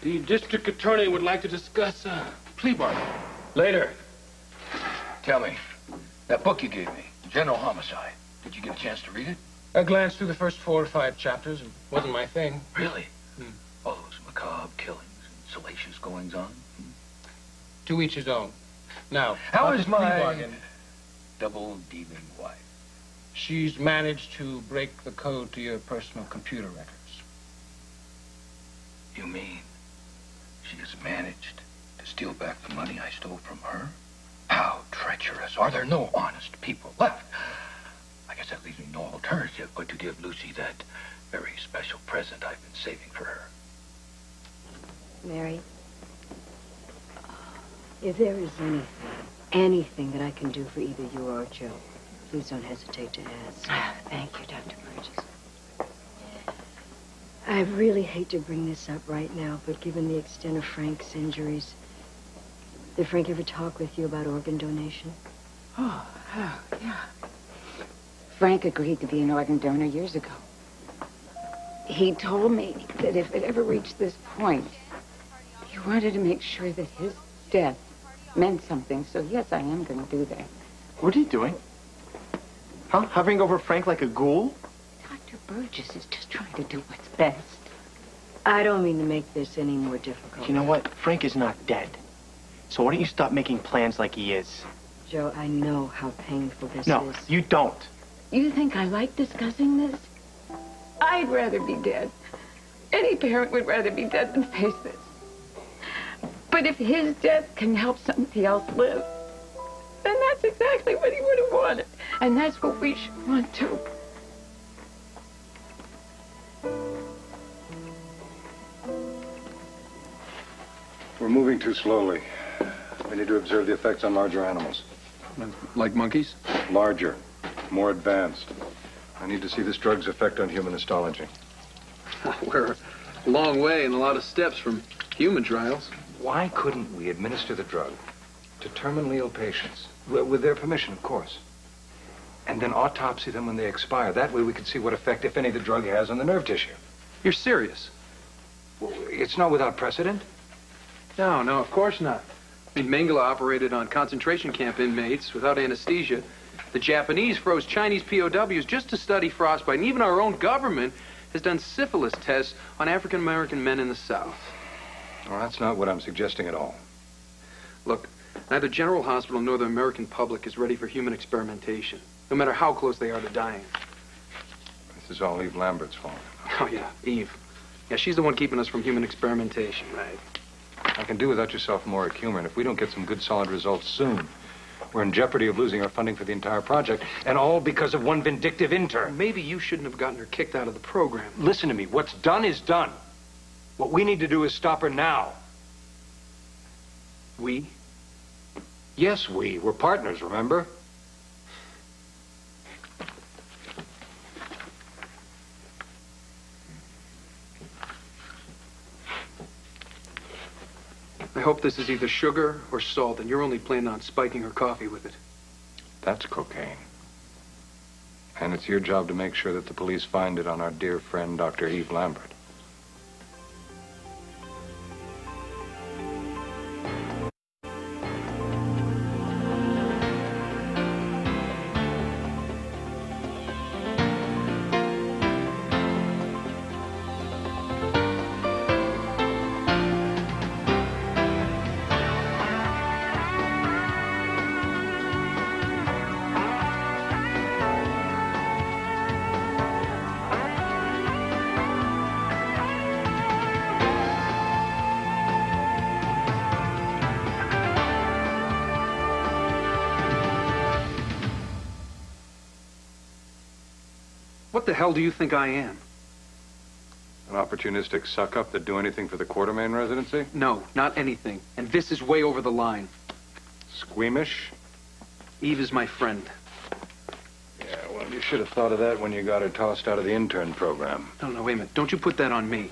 The district attorney would like to discuss a plea bargain. Later. Tell me, that book you gave me, General Homicide, did you get a chance to read it? I glanced through the first 4 or 5 chapters. It wasn't my thing. Really? All those macabre killings and salacious goings-on? To each his own. Now, how is my bargain? double-dealing wife? She's managed to break the code to your personal computer records. You mean she has managed to steal back the money I stole from her? How treacherous. Are there no honest people left? I guess that leaves me no alternative but to give Lucy that very special present I've been saving for her. Mary, if there is anything that I can do for either you or Joe, please don't hesitate to ask. Thank you, Dr. Burgess. I really hate to bring this up right now, but given the extent of Frank's injuries, did Frank ever talk with you about organ donation? Oh, yeah. Frank agreed to be an organ donor years ago. He told me that if it ever reached this point, he wanted to make sure that his death meant something. So yes, I am going to do that. What are you doing? Huh? Hovering over Frank like a ghoul? Dr. Burgess is just trying to do what's best. I don't mean to make this any more difficult. You know what? Frank is not dead. So why don't you stop making plans like he is? Joe, I know how painful this is. No, you don't. You think I like discussing this? I'd rather be dead. Any parent would rather be dead than face this. But if his death can help somebody else live, then that's exactly what he would have wanted. And that's what we should want too. We're moving too slowly. We need to observe the effects on larger animals. Like monkeys? Larger, more advanced. I need to see this drug's effect on human histology. We're a long way and a lot of steps from human trials. Why couldn't we administer the drug to terminally ill patients, with their permission, of course, and then autopsy them when they expire? That way we could see what effect, if any, the drug has on the nerve tissue. You're serious? Well, it's not without precedent. No, of course not. I mean, Mengele operated on concentration camp inmates without anesthesia. The Japanese froze Chinese POWs just to study frostbite, and even our own government has done syphilis tests on African-American men in the South. Well, that's not what I'm suggesting at all. Look, neither General Hospital nor the American public is ready for human experimentation, no matter how close they are to dying. This is all Eve Lambert's fault. Oh, yeah, Eve. Yeah, she's the one keeping us from human experimentation, right? I can do without your sophomoric humor, and if we don't get some good, solid results soon, we're in jeopardy of losing our funding for the entire project, and all because of one vindictive intern. Maybe you shouldn't have gotten her kicked out of the program. Listen to me. What's done is done. What we need to do is stop her now. We? Yes, we. We're partners, remember? I hope this is either sugar or salt, and you're only planning on spiking her coffee with it. That's cocaine. And it's your job to make sure that the police find it on our dear friend, Dr. Eve Lambert. What the hell do you think I am? An opportunistic suck-up that do anything for the Quartermain residency? No, not anything. And this is way over the line. Squeamish? Eve is my friend. Yeah, well, you should have thought of that when you got her tossed out of the intern program. No, wait a minute. Don't you put that on me.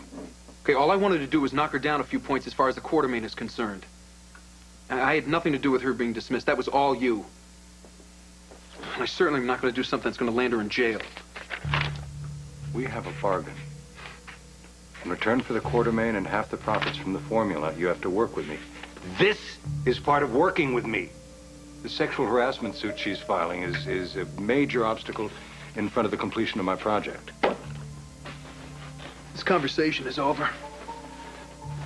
Okay, all I wanted to do was knock her down a few points as far as the Quartermain is concerned. I had nothing to do with her being dismissed. That was all you. And I certainly am not going to do something that's going to land her in jail. We have a bargain. In return for the quartermain and half the profits from the formula, you have to work with me. This is part of working with me. The sexual harassment suit she's filing is a major obstacle in front of the completion of my project. This conversation is over.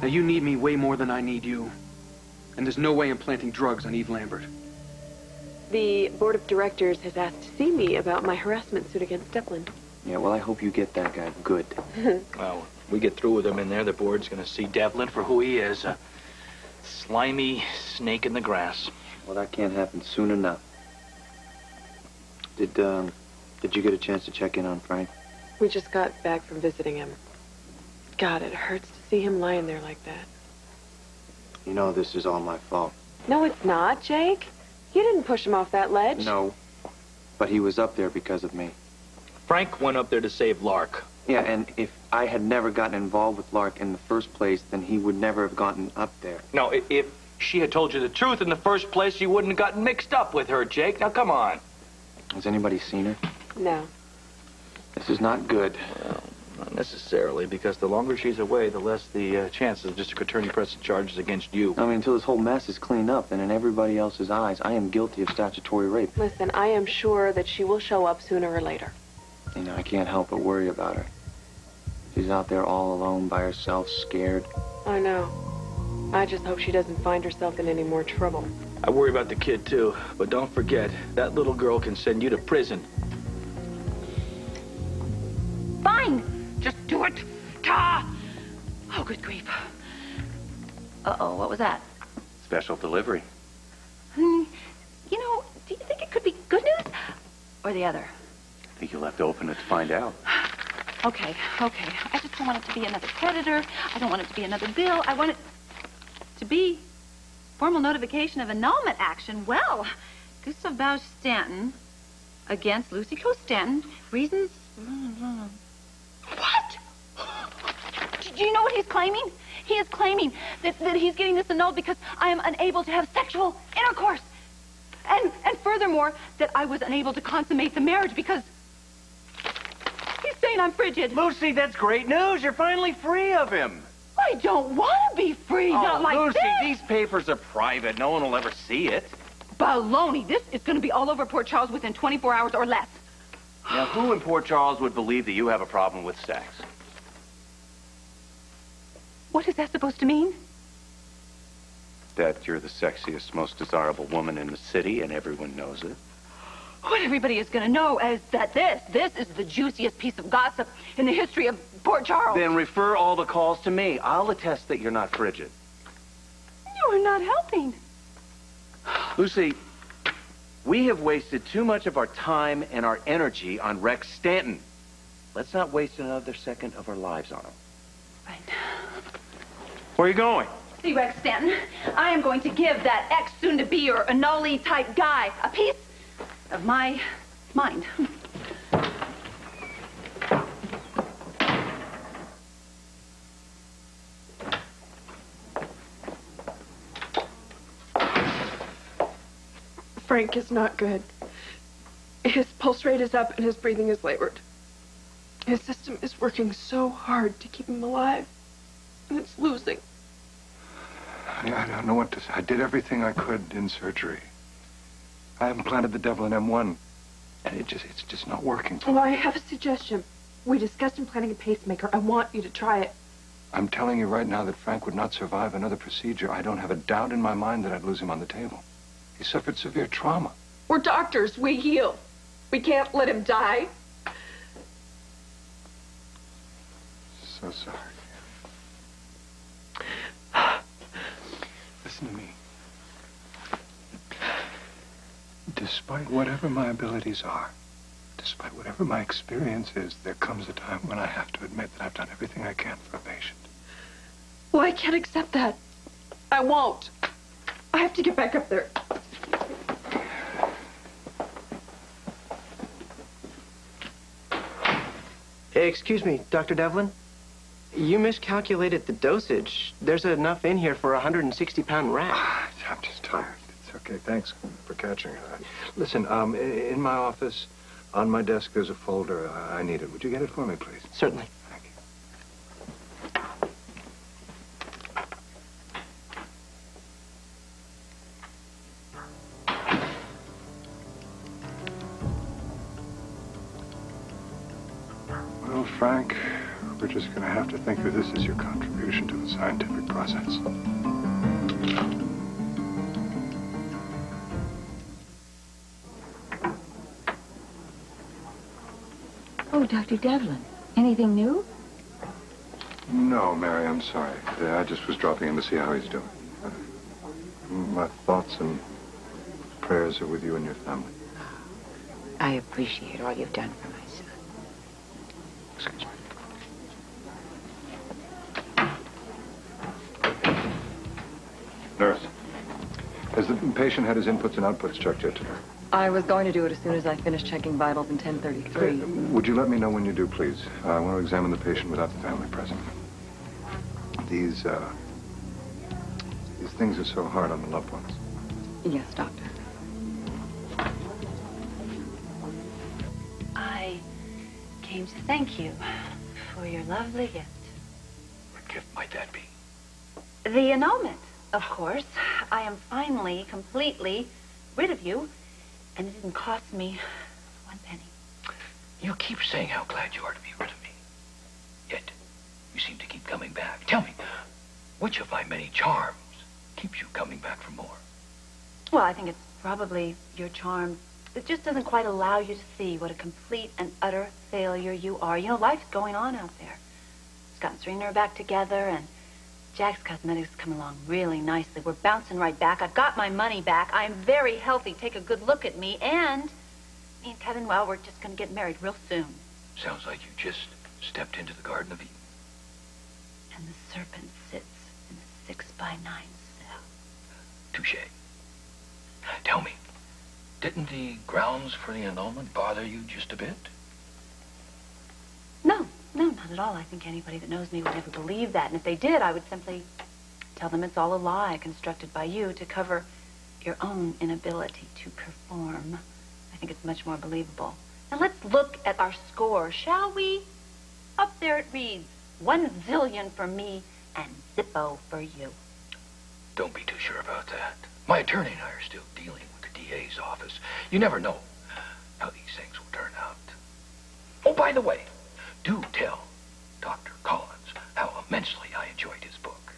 Now, you need me way more than I need you. And there's no way I'm planting drugs on Eve Lambert. The board of directors has asked to see me about my harassment suit against Devlin. Yeah, well, I hope you get that guy good. Well, we get through with him in there, the board's going to see Devlin for who he is, a slimy snake in the grass. Well, that can't happen soon enough. Did you get a chance to check in on Frank? We just got back from visiting him. God, it hurts to see him lying there like that. You know this is all my fault. No, it's not, Jake. You didn't push him off that ledge. No, but he was up there because of me. Frank went up there to save Lark. Yeah, and if I had never gotten involved with Lark in the first place, then he would never have gotten up there. No, if she had told you the truth in the first place, you wouldn't have gotten mixed up with her, Jake. Now, come on. Has anybody seen her? No. This is not good. Well, not necessarily, because the longer she's away, the less the chances of district attorney pressing charges against you. I mean, until this whole mess is cleaned up, then in everybody else's eyes, I am guilty of statutory rape. Listen, I am sure that she will show up sooner or later. You know, I can't help but worry about her. She's out there all alone by herself, scared. I know. I just hope she doesn't find herself in any more trouble. I worry about the kid, too. But don't forget, that little girl can send you to prison. Fine. Just do it. Ta! Oh, good grief. Uh-oh, what was that? Special delivery. You know, do you think it could be good news? Or the other? I think you'll have to open it to find out. Okay. I just don't want it to be another creditor. I don't want it to be another bill. I want it to be formal notification of annulment action. Well, Gustav Bausch Stanton against Lucy Coe Stanton. Reasons... What? Do you know what he's claiming? He is claiming that he's getting this annulled because I am unable to have sexual intercourse. And furthermore, that I was unable to consummate the marriage because he's saying I'm frigid. Lucy, that's great news. You're finally free of him. I don't want to be free, not like Lucy, this. these papers are private. No one will ever see it. Baloney. This is going to be all over Port Charles within 24 hours or less. Now, who in Port Charles would believe that you have a problem with sex? What is that supposed to mean? That you're the sexiest, most desirable woman in the city, and everyone knows it. What everybody is going to know is that this is the juiciest piece of gossip in the history of Port Charles. Then refer all the calls to me. I'll attest that you're not frigid. You are not helping. Lucy, we have wasted too much of our time and our energy on Rex Stanton. Let's not waste another second of our lives on him. Right. Where are you going? See, Rex Stanton, I am going to give that ex-soon-to-be or annullee type guy a piece of my mind. Frank is not good. His pulse rate is up and his breathing is labored. His system is working so hard to keep him alive, and it's losing. I don't know what to say. I did everything I could in surgery. I implanted the Devlin M1, and it's just not working. Well, I have a suggestion. We discussed implanting a pacemaker. I want you to try it. I'm telling you right now that Frank would not survive another procedure. I don't have a doubt in my mind that I'd lose him on the table. He suffered severe trauma. We're doctors. We heal. We can't let him die. So sorry. Listen to me. Despite whatever my abilities are, despite whatever my experience is, there comes a time when I have to admit that I've done everything I can for a patient. Well, I can't accept that. I won't. I have to get back up there. Hey, excuse me, Dr. Devlin? You miscalculated the dosage. There's enough in here for a 160-pound rat. I'm just tired. It's okay. Thanks for catching it. Listen, in my office, on my desk, there's a folder. I need it. Would you get it for me, please? Certainly. Thank you. Frank, we're just going to have to think of this as your contribution to the scientific process. Oh, Dr. Devlin, anything new? No, Mary, I'm sorry. I just was dropping in to see how he's doing. My thoughts and prayers are with you and your family. I appreciate all you've done for my son. Excuse me. Nurse, has the patient had his inputs and outputs checked yet today? I was going to do it as soon as I finished checking vitals in 1033. Would you let me know when you do, please? I want to examine the patient without the family present. These things are so hard on the loved ones. Yes, doctor. I came to thank you for your lovely gift. What gift might that be? The annulment, of course. I am finally, completely rid of you, and it didn't cost me one penny. You keep saying how glad you are to be rid of me. Yet, you seem to keep coming back. Tell me, which of my many charms keeps you coming back for more? Well, I think it's probably your charm. It just doesn't quite allow you to see what a complete and utter failure you are. You know, life's going on out there. Scott and Serena are back together, and Jack's cosmetics come along really nicely. We're bouncing right back. I've got my money back. I'm very healthy. Take a good look at me. And me and Kevin, well, we're just going to get married real soon. Sounds like you just stepped into the Garden of Eden. And the serpent sits in a 6x9 cell. Touché. Tell me, didn't the grounds for the annulment bother you just a bit? No, not at all. I think anybody that knows me would never believe that. And if they did, I would simply tell them it's all a lie constructed by you to cover your own inability to perform. I think it's much more believable. Now let's look at our score, shall we? Up there it reads 1 zillion for me and Zippo for you. Don't be too sure about that. My attorney and I are still dealing with the DA's office. You never know how these things will turn out. Oh, by the way, do tell Dr. Collins how immensely I enjoyed his book.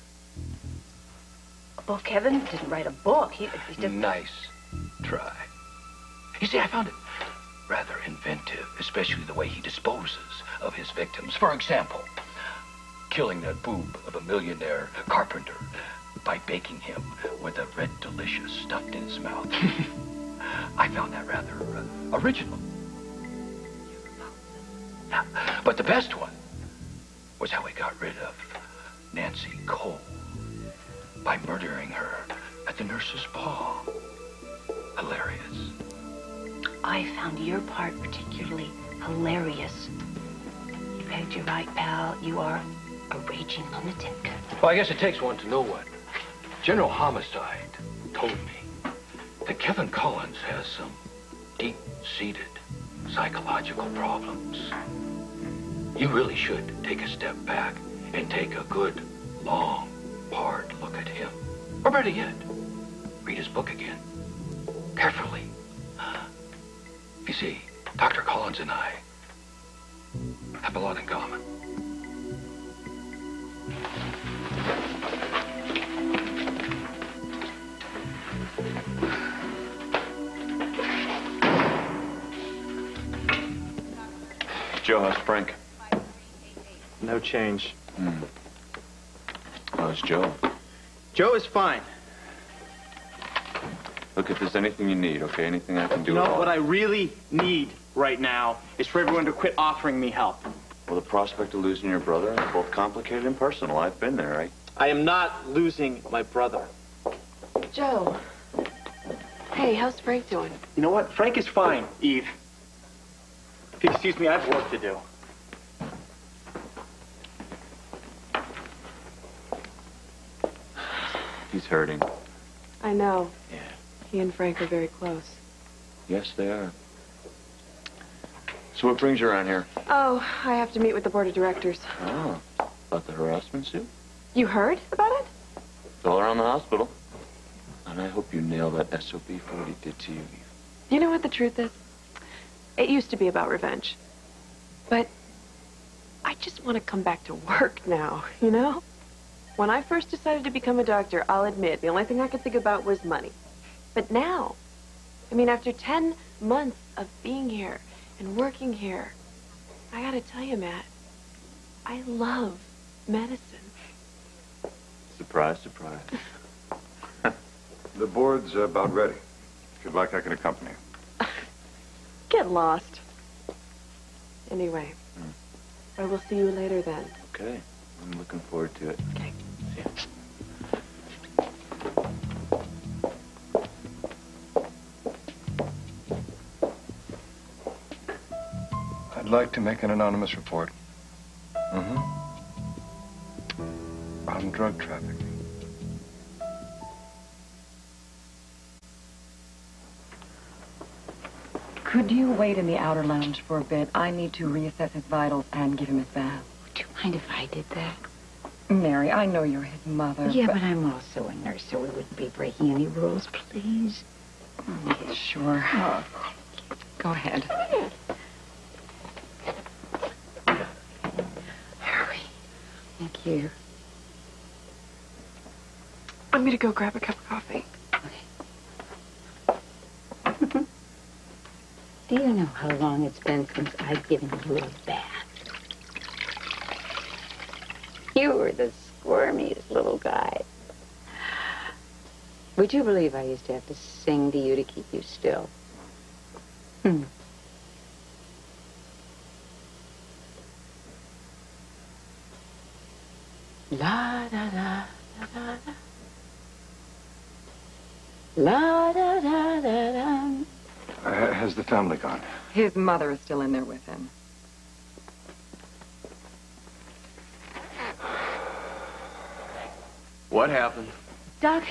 A book? Kevin didn't write a book. He just... Nice try. You see, I found it rather inventive, especially the way he disposes of his victims. For example, killing that boob of a millionaire carpenter by baking him with a red delicious stuffed in his mouth. I found that rather original. But the best one was how he got rid of Nancy Cole by murdering her at the nurse's ball. Hilarious. I found your part particularly hilarious. You pegged you right, pal. You are a raging lunatic. Well, I guess it takes one to know one. General Homicide told me that Kevin Collins has some deep-seated psychological problems. You really should take a step back and take a good, long, hard look at him. Or better yet, read his book again. Carefully. You see, Dr. Collins and I have a lot in common. Joe, how's Frank? No change. How's Joe? Joe is fine. Look, if there's anything you need, okay? Anything I can do You at know, all. what I really need right now is for everyone to quit offering me help. Well, the prospect of losing your brother is both complicated and personal. I've been there, right? I am not losing my brother. Joe. Hey, how's Frank doing? You know what? Frank is fine, Eve. If you excuse me, I have work to do. He's hurting. I know. Yeah. He and Frank are very close. Yes, they are. So what brings you around here? Oh, I have to meet with the board of directors. Oh, about the harassment suit? You heard about it? It's all around the hospital. And I hope you nail that SOB for what he did to you, Eve. You know what the truth is? It used to be about revenge. But I just want to come back to work now, you know? When I first decided to become a doctor, I'll admit, the only thing I could think about was money. But now, I mean, after 10 months of being here and working here, I gotta tell you, Matt, I love medicine. Surprise, surprise. The board's about ready. If you'd like, I can accompany you. Get lost. Anyway, I will see you later then. Okay. I'm looking forward to it. Okay. See ya. I'd like to make an anonymous report. On drug trafficking. Could you wait in the outer lounge for a bit? I need to reassess his vitals and give him his bath. Would you mind if I did that? Mary, I know you're his mother. Yeah, but I'm also a nurse, so we wouldn't be breaking any rules, please. Yeah, sure. Oh. Go ahead. Hurry. Thank you. I'm gonna go grab a cup of coffee. Do you know how long it's been since I've given you a bath? You were the squirmiest little guy. Would you believe I used to have to sing to you to keep you still? La da da da da da. La da da da da. Has the family gone? His mother is still in there with him. What happened? Doc,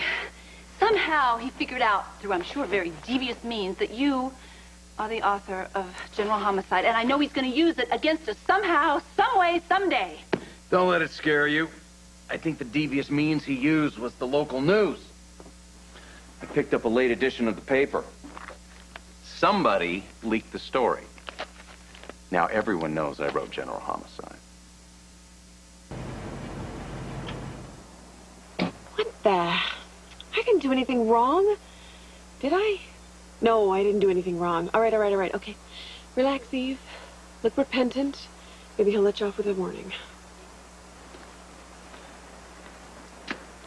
somehow he figured out, through I'm sure very devious means, that you are the author of General Homicide, and I know he's going to use it against us somehow, some way, someday. Don't let it scare you. I think the devious means he used was the local news. I picked up a late edition of the paper. Somebody leaked the story. Now everyone knows I wrote General Homicide. What the? I didn't do anything wrong. Did I? No, I didn't do anything wrong. All right. Okay. Relax, Eve. Look repentant. Maybe he'll let you off with a warning.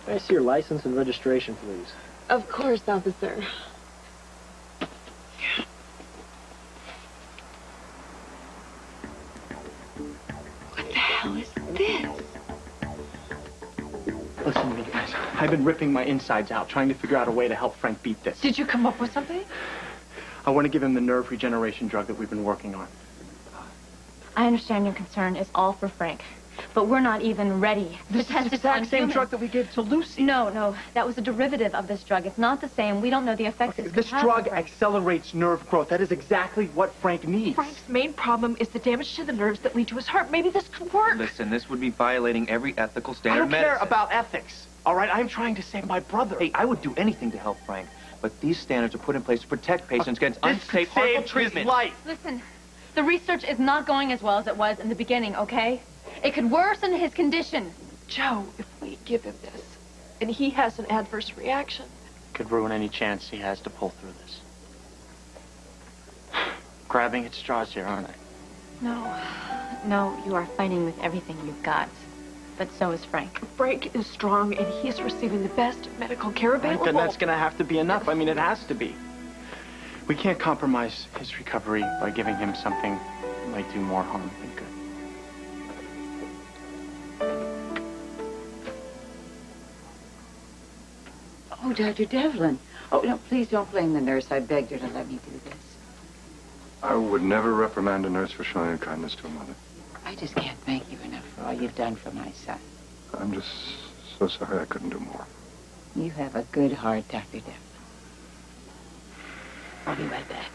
Can I see your license and registration, please? Of course, officer. What the hell is this? Listen to me, guys. I've been ripping my insides out, trying to figure out a way to help Frank beat this. Did you come up with something? I want to give him the nerve regeneration drug that we've been working on. I understand your concern is all for Frank, but we're not even ready to test it on the exact same humans. drug that we gave to Lucy. No, that was a derivative of this drug. It's not the same. We don't know the effects it could This have drug on Frank. accelerates nerve growth. That is exactly what Frank needs. Frank's main problem is the damage to the nerves that lead to his heart. Maybe this could work. Listen, this would be violating every ethical I standard don't of medicine. care about ethics. All right, I'm trying to save my brother. Hey, I would do anything to help Frank, but these standards are put in place to protect patients against This unsafe, could save harmful treatment. his life. Listen, the research is not going as well as it was in the beginning, okay? It could worsen his condition. Joe, if we give him this, and he has an adverse reaction. Could ruin any chance he has to pull through this. Grabbing at straws here, aren't I? No, you are fighting with everything you've got. But so is Frank. Frank is strong, and he is receiving the best medical care available. Then that's going to have to be enough. I mean, it has to be. We can't compromise his recovery by giving him something that might do more harm than good. Oh, Dr. Devlin. Oh, no, please don't blame the nurse. I begged her to let me do this. I would never reprimand a nurse for showing a kindness to a mother. I just can't thank you enough for all you've done for my son. I'm just so sorry I couldn't do more. You have a good heart, Dr. Devlin. I'll be right back.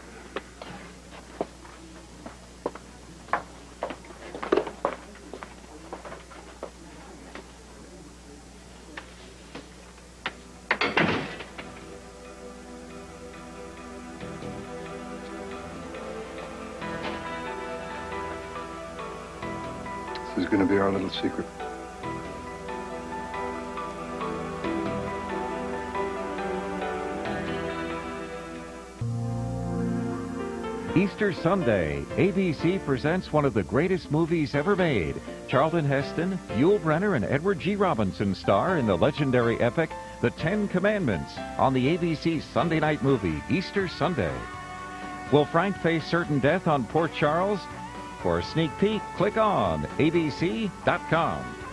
was going to be our little secret. Easter Sunday, ABC presents one of the greatest movies ever made. Charlton Heston, Yul Brynner, and Edward G. Robinson star in the legendary epic, The Ten Commandments, on the ABC Sunday night movie, Easter Sunday. Will Frank face certain death on Port Charles? For a sneak peek, click on abc.com.